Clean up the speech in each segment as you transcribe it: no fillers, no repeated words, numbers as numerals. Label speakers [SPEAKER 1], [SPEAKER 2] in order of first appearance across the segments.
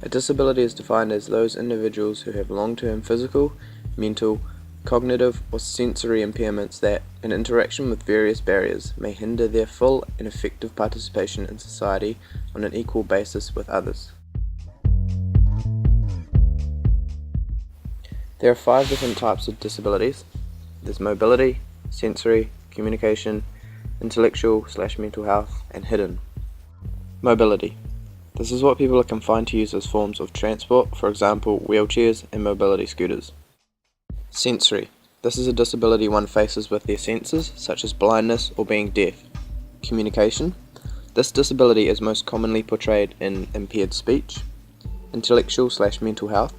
[SPEAKER 1] A disability is defined as those individuals who have long-term physical, mental, cognitive, or sensory impairments that, in interaction with various barriers, may hinder their full and effective participation in society on an equal basis with others. There are 5 different types of disabilities. There's mobility, sensory, communication, intellectual/mental health, and hidden. Mobility. This is what people are confined to use as forms of transport, for example, wheelchairs and mobility scooters. Sensory. This is a disability one faces with their senses, such as blindness or being deaf. Communication. This disability is most commonly portrayed in impaired speech. Intellectual/mental health.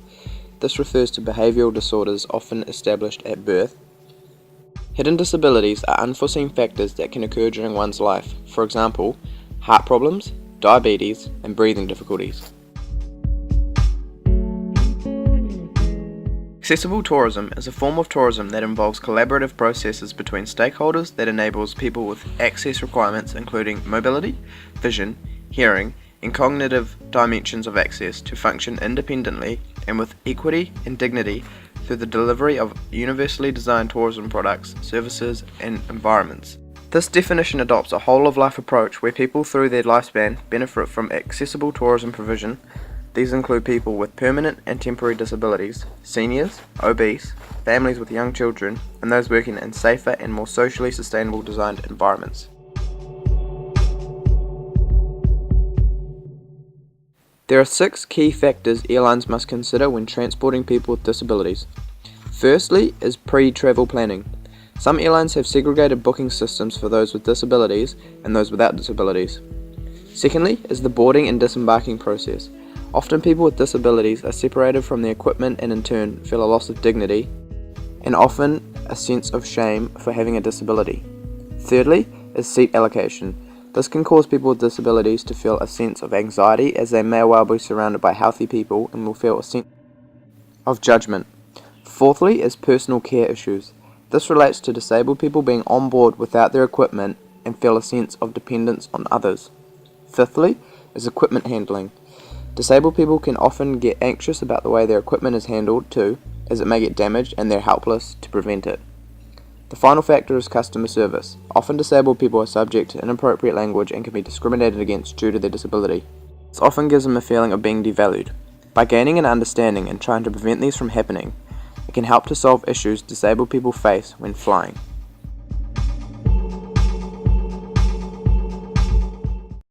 [SPEAKER 1] This refers to behavioural disorders often established at birth. Hidden disabilities are unforeseen factors that can occur during one's life, for example, heart problems, diabetes, and breathing difficulties. Accessible tourism is a form of tourism that involves collaborative processes between stakeholders that enables people with access requirements including mobility, vision, hearing, and cognitive dimensions of access to function independently and with equity and dignity through the delivery of universally designed tourism products, services, and environments. This definition adopts a whole-of-life approach where people through their lifespan benefit from accessible tourism provision. These include people with permanent and temporary disabilities, seniors, obese, families with young children, and those working in safer and more socially sustainable designed environments. There are 6 key factors airlines must consider when transporting people with disabilities. Firstly is pre-travel planning. Some airlines have segregated booking systems for those with disabilities and those without disabilities. Secondly is the boarding and disembarking process. Often people with disabilities are separated from their equipment and in turn feel a loss of dignity and often a sense of shame for having a disability. Thirdly is seat allocation. This can cause people with disabilities to feel a sense of anxiety as they may well be surrounded by healthy people and will feel a sense of judgment. Fourthly is personal care issues. This relates to disabled people being on board without their equipment and feel a sense of dependence on others. Fifthly is equipment handling. Disabled people can often get anxious about the way their equipment is handled too, as it may get damaged and they're helpless to prevent it. The final factor is customer service. Often disabled people are subject to inappropriate language and can be discriminated against due to their disability. This often gives them a feeling of being devalued. By gaining an understanding and trying to prevent these from happening, it can help to solve issues disabled people face when flying.